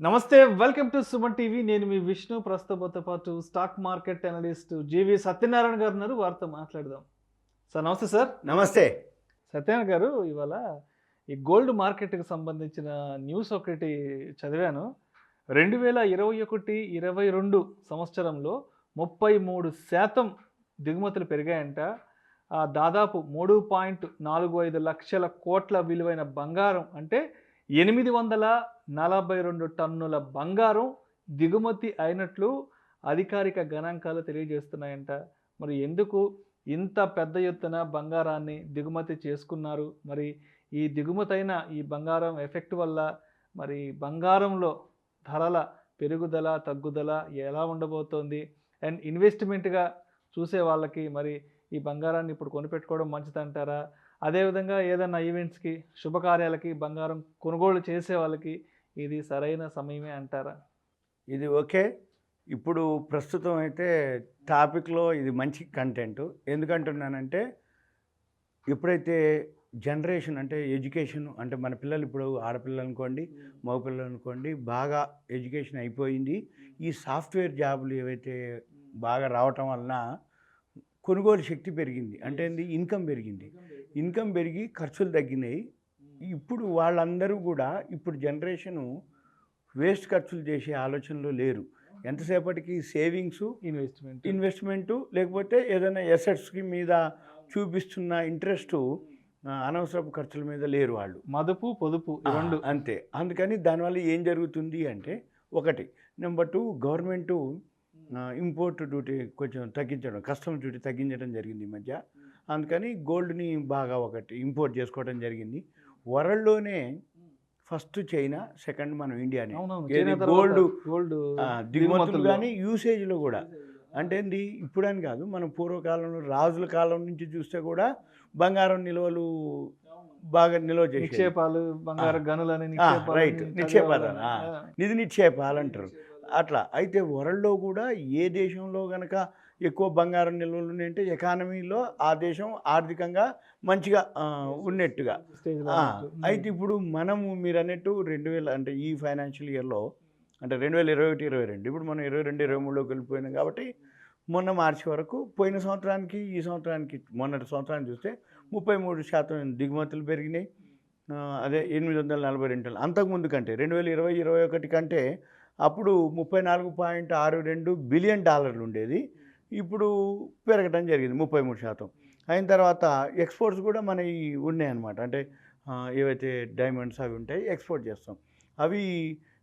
నమస్తే welcome to Suman TV. నేను మీ విష్ణు. ప్రస్తుతంతో పాటు స్టాక్ మార్కెట్ అనలిస్ట్ జీవి సత్యనారాయణ గారు ఉన్నారు. వారితో మాట్లాడదాం. సార్ నమస్తే సార్. నమస్తే. సత్యనారాయణ గారు, ఇవాళ ఈ గోల్డ్ మార్కెట్కి సంబంధించిన న్యూస్ ఒకటి చదివాను. 2021-22 సంవత్సరంలో 33% దిగుమతులు పెరిగాయంట. దాదాపు 3.45 లక్షల కోట్ల విలువైన బంగారం, అంటే 842 టన్నుల బంగారం దిగుమతి అయినట్లు అధికారిక గణాంకాలు తెలియజేస్తున్నాయంట. మరి ఎందుకు ఇంత పెద్ద ఎత్తున బంగారాన్ని దిగుమతి చేసుకున్నారు? మరి ఈ దిగుమతైన ఈ బంగారం ఎఫెక్ట్ వల్ల మరి బంగారంలో ధరల పెరుగుదల తగ్గుదల ఎలా ఉండబోతోంది? అండ్ ఇన్వెస్ట్మెంట్గా చూసే వాళ్ళకి మరి ఈ బంగారాన్ని ఇప్పుడు కొనిపెట్టుకోవడం మంచిదంటారా? అదేవిధంగా ఏదైనా ఈవెంట్స్కి శుభకార్యాలకి బంగారం కొనుగోలు చేసే వాళ్ళకి ఇది సరైన సమయమే అంటారా? ఇది ఓకే. ఇప్పుడు ప్రస్తుతం అయితే టాపిక్లో ఇది మంచి కంటెంట్. ఎందుకంటున్నానంటే ఎప్పుడైతే జనరేషన్ అంటే ఎడ్యుకేషన్ అంటే మన పిల్లలు ఇప్పుడు ఆడపిల్లలు అనుకోండి, మగపిల్లలు అనుకోండి, బాగా ఎడ్యుకేషన్ అయిపోయింది. ఈ సాఫ్ట్వేర్ జాబులు ఏవైతే బాగా రావటం వలన కొనుగోలు శక్తి పెరిగింది. అంటే ఇన్కమ్ పెరిగింది. ఇన్కమ్ పెరిగి ఖర్చులు తగ్గినాయి. ఇప్పుడు వాళ్ళందరూ కూడా ఇప్పుడు జనరేషను వేస్ట్ ఖర్చులు చేసే ఆలోచనలో లేరు. ఎంతసేపటికి సేవింగ్సు, ఇన్వెస్ట్మెంటు లేకపోతే ఏదైనా ఎసెట్స్కి మీద చూపిస్తున్న ఇంట్రెస్టు, అనవసరపు ఖర్చుల మీద లేరు వాళ్ళు. మదుపు పొదుపు రెండు అంతే. అందుకని దానివల్ల ఏం జరుగుతుంది అంటే, ఒకటి నెంబర్ 2, గవర్నమెంటు ఇంపోర్ట్ డ్యూటీ కొంచెం తగ్గించడం, కస్టమ్స్ డ్యూటీ తగ్గించడం జరిగింది ఈ మధ్య. అందుకని గోల్డ్ని బాగా ఒకటి ఇంపోర్ట్ చేసుకోవడం జరిగింది. వరల్డ్లోనే ఫస్ట్ చైనా, సెకండ్ మనం ఇండియానే. గోల్డ్ దిగుమతులు కానీ యూసేజ్లో కూడా. అంటే ఇప్పుడని కాదు, మనం పూర్వకాలంలో రాజుల కాలం నుంచి చూస్తే కూడా బంగారం నిల్వలు బాగా నిల్వ చేసే నిక్షేపాలు, బంగారు గనులని, రైట్, నిక్షేపాలు, నిధి నిక్షేపాలు అంటారు అట్లా. అయితే వరల్డ్లో కూడా ఏ దేశంలో కనుక ఎక్కువ బంగారం నిల్వలు ఉన్నాయంటే ఎకానమీలో ఆ దేశం ఆర్థికంగా మంచిగా ఉన్నట్టుగా. అయితే ఇప్పుడు మనము మీరు అన్నట్టు 2000 అంటే ఈ ఫైనాన్షియల్ ఇయర్లో అంటే 2021-22, ఇప్పుడు మనం 22-23లోకి వెళ్ళిపోయినాం. కాబట్టి మొన్న మార్చి వరకు పోయిన సంవత్సరానికి ఈ సంవత్సరానికి మొన్నటి సంవత్సరాన్ని చూస్తే 33% దిగుమతులు పెరిగినాయి. అదే 842 టన్నులు. అంతకుముందు కంటే 2020-21 కంటే అప్పుడు $34.62 బిలియన్ ఉండేది. ఇప్పుడు పెరగడం జరిగింది 33%. అయిన తర్వాత ఎక్స్పోర్ట్స్ కూడా మనవి ఉన్నాయన్నమాట. అంటే ఏవైతే డైమండ్స్ అవి ఉంటాయి, ఎక్స్పోర్ట్ చేస్తాం. అవి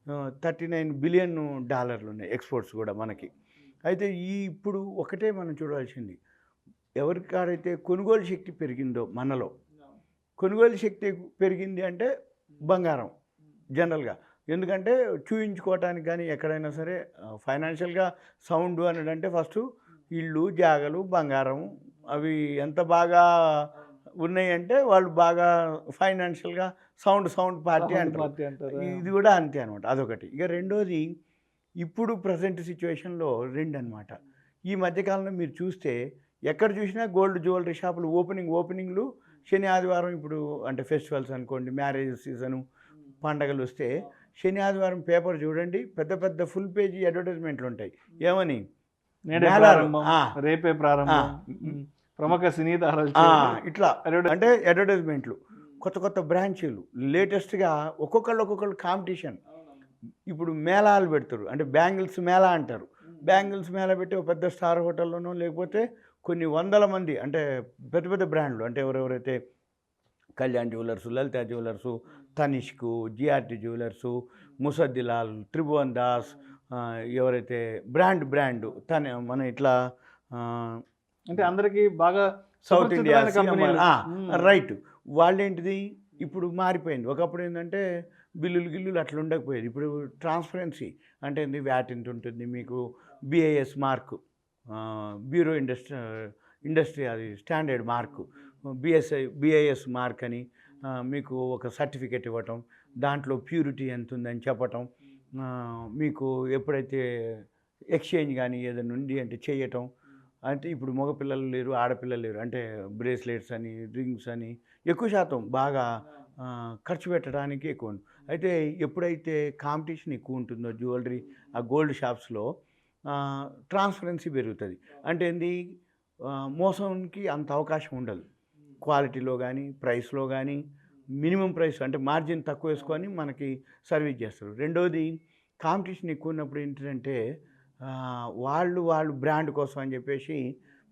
$39 బిలియన్ ఉన్నాయి ఎక్స్పోర్ట్స్ కూడా మనకి. అయితే ఇప్పుడు ఒకటే మనం చూడాల్సింది, ఎవరికాడైతే కొనుగోలు శక్తి పెరిగిందో మనలో, కొనుగోలు శక్తి పెరిగింది అంటే బంగారం జనరల్గా. ఎందుకంటే చూయించుకోవటానికి కానీ ఎక్కడైనా సరే ఫైనాన్షియల్గా సౌండ్ అంటే ఫస్ట్ ఇళ్ళు, జాగలు, బంగారం అవి ఎంత బాగా ఉన్నాయంటే వాళ్ళు బాగా ఫైనాన్షియల్గా సౌండ్ పార్టీ అంటారు. ఇది కూడా అంతే అనమాట. అదొకటి. ఇక రెండోది, ఇప్పుడు ప్రజెంట్ సిచ్యువేషన్లో రెండు అనమాట. ఈ మధ్యకాలంలో మీరు చూస్తే ఎక్కడ చూసినా గోల్డ్ జ్యువెలరీ షాపులు ఓపెనింగ్లు శని ఆదివారం. ఇప్పుడు అంటే ఫెస్టివల్స్ అనుకోండి, మ్యారేజ్ సీజను, పండగలు వస్తే శని ఆదివారం పేపర్ చూడండి, పెద్ద పెద్ద ఫుల్ పేజీ అడ్వర్టైజ్మెంట్లు ఉంటాయి. ఏమని? రేపే ప్రారంభం, ప్రముఖ సినీ తారలు ఇట్లా అంటే అడ్వర్టైజ్మెంట్లు, కొత్త కొత్త బ్రాంచీలు, లేటెస్ట్గా ఒక్కొక్కళ్ళు కాంపిటీషన్. ఇప్పుడు మేళాలు పెడతారు, అంటే బ్యాంగిల్స్ మేళా అంటారు. బ్యాంగిల్స్ మేళా పెట్టి ఒక పెద్ద స్టార్ హోటల్లోనో లేకపోతే కొన్ని వందల మంది, అంటే పెద్ద పెద్ద బ్రాండ్లు, అంటే ఎవరెవరైతే కళ్యాణ్ జ్యువెలర్సు, లలిత జ్యువెలర్సు, తనిష్కు, జిఆర్టీ జ్యువెలర్సు, ముసద్దిలాల్, త్రిభువన్ దాస్, ఎవరైతే బ్రాండ్ మన ఇట్లా అంటే అందరికీ బాగా సౌత్ ఇండియా రైట్. వాళ్ళేంటిది ఇప్పుడు మారిపోయింది. ఒకప్పుడు ఏంటంటే బిల్లులు అట్లా ఉండకపోయేది. ఇప్పుడు ట్రాన్స్పరెన్సీ అంటే వ్యాట్ ఎంత ఉంటుంది, మీకు బిఐఎస్ మార్కు, బ్యూరో ఇండస్ట్రీ అది స్టాండర్డ్ మార్కు, బిఐఎస్ మార్క్ అని మీకు ఒక సర్టిఫికేట్ ఇవ్వటం, దాంట్లో ప్యూరిటీ ఎంత ఉందని చెప్పటం, మీకు ఎప్పుడైతే ఎక్స్చేంజ్ కానీ ఏదైనా ఉంది అంటే చేయటం. అంటే ఇప్పుడు మగపిల్లలు లేరు, ఆడపిల్లలు లేరు, అంటే బ్రేస్లెట్స్ అని, రింగ్స్ అని ఎక్కువ శాతం బాగా ఖర్చు పెట్టడానికి ఎక్కువ ఉంటుంది. అయితే ఎప్పుడైతే కాంపిటీషన్ ఎక్కువ ఉంటుందో జ్యువెలరీ ఆ గోల్డ్ షాప్స్లో ట్రాన్స్పరెన్సీ పెరుగుతుంది. అంటే ఏంది, మోసంకి అంత అవకాశం ఉండదు. క్వాలిటీలో కానీ ప్రైస్లో కానీ మినిమం ప్రైస్ అంటే మార్జిన్ తక్కువ వేసుకొని మనకి సర్వీస్ చేస్తారు. రెండోది కాంపిటీషన్ ఎక్కువ ఉన్నప్పుడు ఏంటంటే వాళ్ళు బ్రాండ్ కోసం అని చెప్పేసి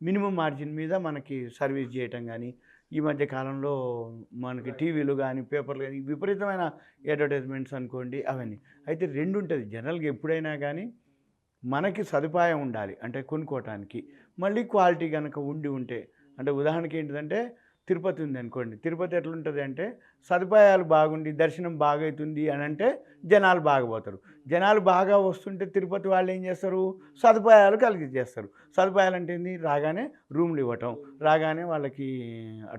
మినిమం మార్జిన్ మీద మనకి సర్వీస్ చేయటం కానీ, ఈ మధ్య కాలంలో మనకి టీవీలు కానీ పేపర్లు కానీ విపరీతమైన అడ్వర్టైజ్మెంట్స్ అనుకోండి అవన్నీ. అయితే రెండు ఉంటుంది జనరల్గా ఎప్పుడైనా కానీ మనకి సదుపాయం ఉండాలి అంటే కొనుక్కోవటానికి, మళ్ళీ క్వాలిటీ కనుక ఉంటే అంటే ఉదాహరణకి ఏంటిదంటే తిరుపతి ఉంది అనుకోండి. తిరుపతి ఎట్లుంటుంది అంటే సదుపాయాలు బాగుండి దర్శనం బాగవుతుంది అని అంటే జనాలు బాగా పోతారు. జనాలు బాగా వస్తుంటే తిరుపతి వాళ్ళు ఏం చేస్తారు, సదుపాయాలు కలిగించేస్తారు. సదుపాయాలు అంటే ఏంది, రాగానే రూమ్లు ఇవ్వటం, రాగానే వాళ్ళకి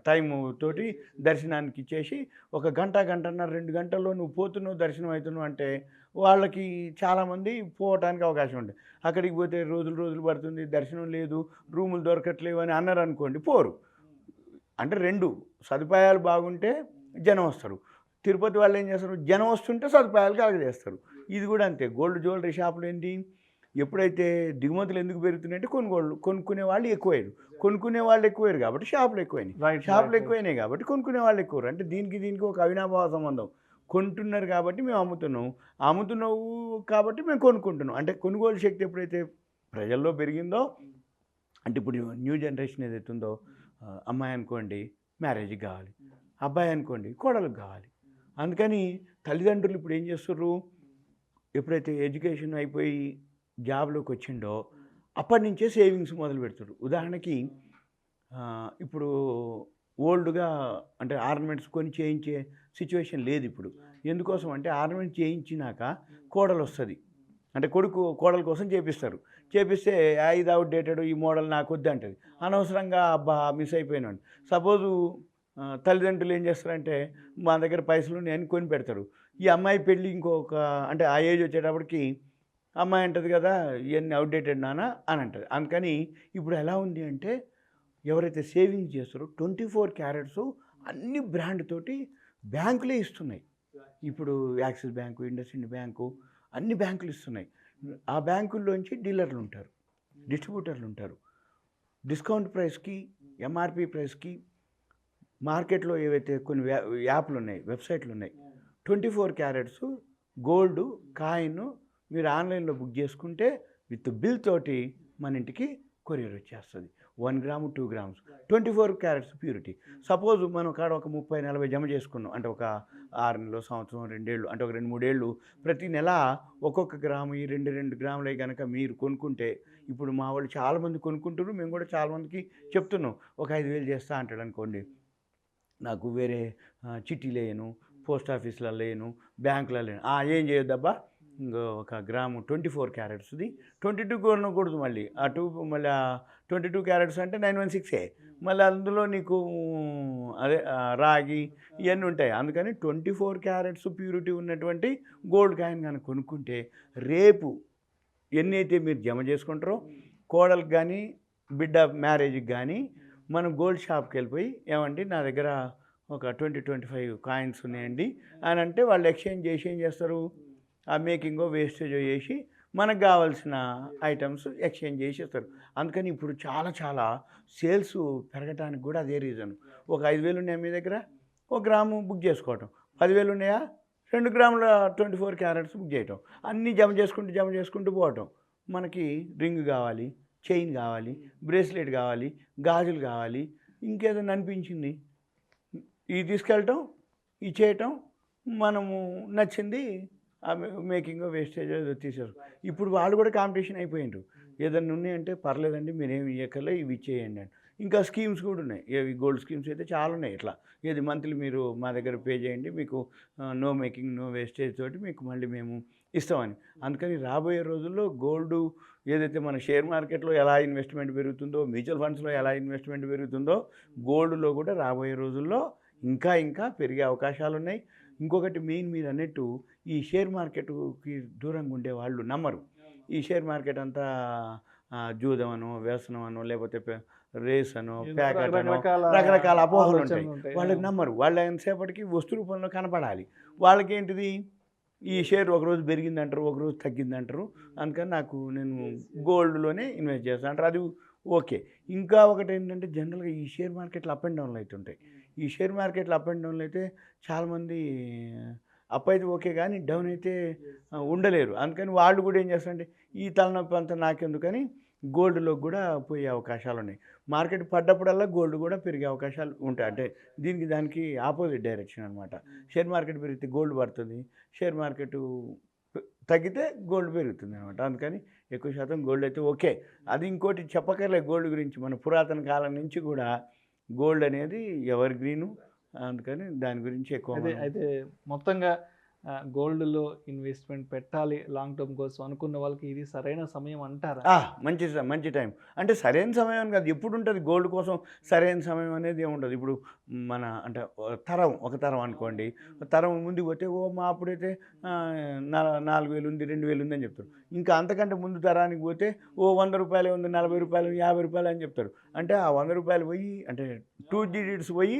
టైము తోటి దర్శనానికి ఇచ్చేసి ఒక గంట గంటన్నర 2 గంటల్లో నువ్వు పోతున్నావు దర్శనం అవుతున్నావు అంటే వాళ్ళకి చాలామంది పోవటానికి అవకాశం ఉంటుంది. అక్కడికి పోతే రోజులు పడుతుంది, దర్శనం లేదు, రూములు దొరకట్లేవు అని అన్నారు అనుకోండి, పోరు. అంటే రెండు సదుపాయాలు బాగుంటే జనం వస్తారు. తిరుపతి వాళ్ళు ఏం చేస్తారు, జనం వస్తుంటే సదుపాయాలు కలగజేస్తారు. ఇది కూడా అంతే. గోల్డ్ జ్యువెలరీ షాపులు ఏంటి, ఎప్పుడైతే దిగుమతులు ఎందుకు పెరుగుతున్నాయంటే కొనుక్కునే వాళ్ళు ఎక్కువయ్యారు. కొనుక్కునే వాళ్ళు ఎక్కువయ్యారు కాబట్టి షాపులు ఎక్కువైనాయి. షాపులు ఎక్కువైనాయి కాబట్టి కొనుక్కునే వాళ్ళు ఎక్కువ. అంటే దీనికి ఒక అవినాభావ సంబంధం. కొంటున్నారు కాబట్టి మేము అమ్ముతున్నావు కాబట్టి మేము కొనుక్కుంటున్నాం. అంటే కొనుగోలు శక్తి ఎప్పుడైతే ప్రజల్లో పెరిగిందో, అంటే ఇప్పుడు న్యూ జనరేషన్ ఏదైతే ఉందో, అమ్మాయి అనుకోండి మ్యారేజ్కి కావాలి, అబ్బాయి అనుకోండి కోడలకు కావాలి. అందుకని తల్లిదండ్రులు ఇప్పుడు ఏం చేస్తుర్రు, ఎప్పుడైతే ఎడ్యుకేషన్ అయిపోయి జాబ్లోకి వచ్చిండో అప్పటి నుంచే సేవింగ్స్ మొదలు పెడుతున్నారు. ఉదాహరణకి ఇప్పుడు ఓల్డ్గా అంటే ఆర్నమెంట్స్ కొని చేయించే సిచ్యువేషన్ లేదు ఇప్పుడు. ఎందుకోసం అంటే ఆర్నమెంట్స్ చేయించినాక కోడలు వస్తుంది, అంటే కొడుకు కోడల కోసం చేపిస్తారు. చేపిస్తే ఇది అవుట్డేటెడ్, ఈ మోడల్ నాకు వద్దు అంటది. అనవసరంగా అబ్బా మిస్ అయిపోయినాడు. సపోజు తల్లిదండ్రులు ఏం చేస్తారంటే మా దగ్గర పైసలు ఉన్నాయని కొని పెడతారు. ఈ అమ్మాయి పెళ్ళి ఇంకొక అంటే ఆ ఏజ్ వచ్చేటప్పటికి అమ్మాయి అంటది కదా, ఇవన్నీ అవుట్డేటెడ్ నాన్న అని అంటది. అందుకని ఇప్పుడు ఎలా ఉంది అంటే ఎవరైతే సేవింగ్స్ చేస్తారో 24 క్యారెట్స్ అన్ని బ్రాండ్ తోటి బ్యాంకులే ఇస్తున్నాయి. ఇప్పుడు యాక్సిస్ బ్యాంకు, ఇండస్ఇండ్ బ్యాంకు అన్ని బ్యాంకులు ఇస్తున్నాయి. ఆ బ్యాంకుల్లోంచి డీలర్లు ఉంటారు, డిస్ట్రిబ్యూటర్లు ఉంటారు. డిస్కౌంట్ ప్రైస్కి, ఎంఆర్పి ప్రైస్కి మార్కెట్లో ఏవైతే కొన్ని యాప్లు ఉన్నాయి, వెబ్సైట్లు ఉన్నాయి, 24 క్యారెట్స్ గోల్డ్ కాయిన్ మీరు ఆన్లైన్లో బుక్ చేసుకుంటే విత్ బిల్ తోటి మన ఇంటికి కొరియర్ వచ్చేస్తుంది. 1 gram 2 grams 24 carats purity. Suppose మనం కాడ ఒక 30-40 జమ చేసుకున్నాం అంటే ఒక 6 నెలలు, సంవత్సరం, 2 ఏళ్ళు అంటే ఒక 2-3 ఏళ్ళు ప్రతి నెల ఒక్కొక్క గ్రాము ఈ 2 గ్రాములే కనుక మీరు కొనుక్కుంటే, ఇప్పుడు మా వాళ్ళు చాలామంది కొనుక్కుంటున్నారు, మేము కూడా చాలామందికి చెప్తున్నాం. ఒక 5,000 చేస్తా అంటాడు అనుకోండి, నాకు వేరే చిట్టీలు వేయను, పోస్ట్ ఆఫీస్లలో వేయను, బ్యాంకులలో వేయను, ఏం చేయొద్దబ్బా ఇంకో ఒక గ్రాము 24 క్యారెట్స్ది 22 కొనకూడదు, మళ్ళీ ఆ 2 మళ్ళీ 22 క్యారెట్స్ అంటే 916 మళ్ళీ అందులో నీకు అదే రాగి ఇవన్నీ ఉంటాయి. అందుకని 24 క్యారెట్స్ ప్యూరిటీ ఉన్నటువంటి గోల్డ్ కాయిన్ కనుక కొనుక్కుంటే రేపు ఎన్నైతే మీరు జమ చేసుకుంటారో కోడలకు కానీ బిడ్డ మ్యారేజ్కి కానీ మనం గోల్డ్ షాప్కి వెళ్ళిపోయి ఏమండి నా దగ్గర ఒక 20-25 కాయిన్స్ ఉన్నాయండి అని అంటే వాళ్ళు ఎక్స్చేంజ్ చేసి ఏం చేస్తారు, ఆ మేకింగో వేస్టేజో చేసి మనకు కావాల్సిన ఐటమ్స్ ఎక్స్చేంజ్ చేసేస్తారు. అందుకని ఇప్పుడు చాలా సేల్స్ పెరగడానికి కూడా అదే రీజన్. ఒక 5,000 ఉన్నాయా మీ దగ్గర, 1 గ్రాము బుక్ చేసుకోవటం. 10,000 ఉన్నాయా, 2 గ్రాముల 24 క్యారెట్స్ బుక్ చేయటం. అన్నీ జమ చేసుకుంటూ పోవటం. మనకి రింగ్ కావాలి, చైన్ కావాలి, బ్రేస్లెట్ కావాలి, గాజులు కావాలి, ఇంకేదైనా అనిపించింది ఇది తీసుకెళ్ళటం, ఇది చేయటం, మనము నచ్చింది మేకింగ్ వేస్టేజ్ తీసేరు. ఇప్పుడు వాళ్ళు కూడా కాంపిటీషన్ అయిపోయిండ్రు. ఏదన్నా ఉన్నాయంటే పర్లేదండి మీరేమి ఇవ్వకలే ఇవి ఇచ్చేయండి అని. ఇంకా స్కీమ్స్ కూడా ఉన్నాయి. ఏవి గోల్డ్ స్కీమ్స్ అయితే చాలా ఉన్నాయి. ఇట్లా ఏది మంత్లీ మీరు మా దగ్గర పే చేయండి, మీకు నో మేకింగ్ నో వేస్టేజ్ తోటి మీకు మళ్ళీ మేము ఇస్తామని. అందుకని రాబోయే రోజుల్లో గోల్డ్ ఏదైతే మన షేర్ మార్కెట్లో ఎలా ఇన్వెస్ట్మెంట్ పెరుగుతుందో, మ్యూచువల్ ఫండ్స్లో ఎలా ఇన్వెస్ట్మెంట్ పెరుగుతుందో, గోల్డ్లో కూడా రాబోయే రోజుల్లో ఇంకా పెరిగే అవకాశాలు ఉన్నాయి. ఇంకొకటి మెయిన్ మీరు అన్నట్టు ఈ షేర్ మార్కెట్కి దూరంగా ఉండే వాళ్ళు నమ్మరు. ఈ షేర్ మార్కెట్ అంతా జూదమనో వ్యసనమనో లేకపోతే రేస్ అనో ఏదో ప్యాకెట్ అనో రకరకాల రకరకాల అపోహలు ఉంటాయి. ఆలోచనలు ఉంటాయి. వాళ్ళకి నమ్మరు. వాళ్ళు ఎంతసేపటికి వస్తు రూపంలో కనపడాలి. వాళ్ళకేంటిది ఈ షేర్ ఒకరోజు పెరిగిందంటారు, ఒకరోజు తగ్గిందంటారు. అందుకని నేను గోల్డ్‌లోనే ఇన్వెస్ట్ చేస్తాను అంటారు. అది ఓకే. ఇంకా ఒకటేంటంటే జనరల్‌గా ఈ షేర్ మార్కెట్‌లో అప్ అండ్ డౌన్‌లు అయితుంటాయి. ఈ షేర్ మార్కెట్‌లో అప్ అండ్ డౌన్‌లు అయితే చాలామంది అప్ అయితే ఓకే కానీ డౌన్ అయితే ఉండలేరు. అందుకని వాళ్ళు కూడా ఏం చేస్తారంటే ఈ తలనొప్పి అంతా నాకెందుకని గోల్డ్‌లోకి కూడా పోయే అవకాశాలున్నాయి. మార్కెట్ పడ్డప్పుడల్లా గోల్డ్ కూడా పెరిగే అవకాశాలు ఉంటాయి. అంటే దానికి ఆపోజిట్ డైరెక్షన్ అనమాట. షేర్ మార్కెట్ పెరిగితే గోల్డ్ పడుతుంది. షేర్ మార్కెటు తగ్గితే గోల్డ్ పెరుగుతుందనమాట. అందుకని ఎక్కువ శాతం గోల్డ్ అయితే ఓకే. అది ఇంకోటి చెప్పక్కర్లే గోల్డ్ గురించి. మన పురాతన కాలం నుంచి కూడా గోల్డ్ అనేది ఎవర్ గ్రీను. అందుకని దాని గురించి ఎక్కువ అయితే మొత్తంగా గోల్డ్‌లో ఇన్వెస్ట్‌మెంట్ పెట్టాలి లాంగ్ టర్మ్ కోసం అనుకున్న వాళ్ళకి ఇది సరైన సమయం అంటారా? మంచి టైం. అంటే సరైన సమయం అని కాదు. ఎప్పుడుంటది గోల్డ్ కోసం సరైన సమయం అనేది ఏముండదు. ఇప్పుడు మన అంటే ఒక తరం అనుకోండి. తరం ముందుకు పోతే మా అప్పుడైతే 4000 ఉంది, 2000 ఉంది అని చెప్తారు. ఇంకా అంతకంటే ముందు తరానికి పోతే రూ. 100 ఉంది, రూ. 40, రూ. 50 అని చెప్తారు. అంటే ఆ రూ. 100 పోయి అంటే 2 డిజిట్స్ పోయి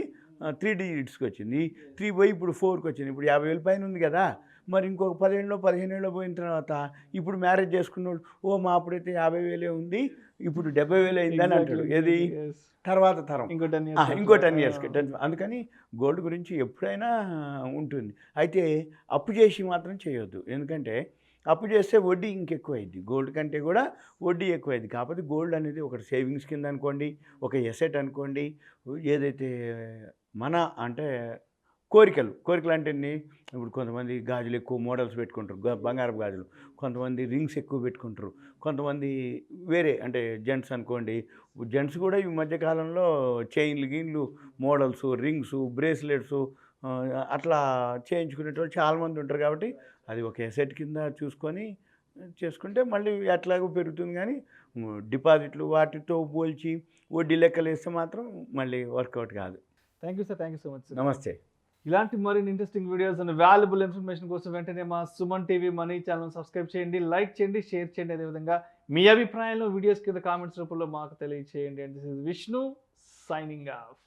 3 డిజిట్స్‌కి వచ్చింది. 3 పోయి ఇప్పుడు 4కి వచ్చింది. ఇప్పుడు 50,000 పైన ఉంది కదా! మరి ఇంకొక 10 ఏళ్ళో, 15 ఏళ్ళో పోయిన తర్వాత ఇప్పుడు మ్యారేజ్ చేసుకున్నోళ్ళు మా అప్పుడైతే 50,000 ఉంది. ఇప్పుడు 70,000 అయిందని అంటాడు. ఏది తర్వాత తరం. ఇంకో 10 ఇయర్స్‌కి. అందుకని గోల్డ్ గురించి ఎప్పుడైనా ఉంటుంది. అయితే అప్పు చేసి మాత్రం చేయొద్దు. ఎందుకంటే అప్పు చేస్తే వడ్డీ ఇంకెక్కువ అయ్యిద్ది. గోల్డ్ కంటే కూడా వడ్డీ ఎక్కువైద్ది. కాకపోతే గోల్డ్ అనేది ఒకటి సేవింగ్స్ కింద అనుకోండి, ఒక ఎసెట్ అనుకోండి. ఏదైతే మన అంటే కోరికలు అంటే ఇప్పుడు కొంతమంది గాజులు ఎక్కువ మోడల్స్ పెట్టుకుంటారు. బంగారపు గాజులు. కొంతమంది రింగ్స్ ఎక్కువ పెట్టుకుంటారు. కొంతమంది వేరే అంటే జెంట్స్ అనుకోండి. జెంట్స్ కూడా ఈ మధ్య కాలంలో చైన్లు మోడల్స్, రింగ్స్, బ్రేస్లెట్స్ అట్లా చేయించుకునేటోళ్ళు చాలామంది ఉంటారు. కాబట్టి అది ఒక ఎసెట్ కింద చూసుకొని చేసుకుంటే మళ్ళీ ఎట్లాగో పెరుగుతుంది. కానీ డిపాజిట్లు వాటితో పోల్చి వడ్డీ లెక్కలు వేస్తే మాత్రం మళ్ళీ వర్కౌట్ కాదు. Thank you sir. Thank you so much sir. నమస్తే. ఇలాంటి మరిన్ని interesting videos and valuable information కోసం వెంటనే మా Suman TV money channel subscribe చేయండి, లైక్ చేయండి, షేర్ చేయండి. అదేవిధంగా మీ అభిప్రాయాలను వీడియోస్ కింద కామెంట్స్ రూపంలో మాకు తెలియజేయండి. And this is Vishnu signing off.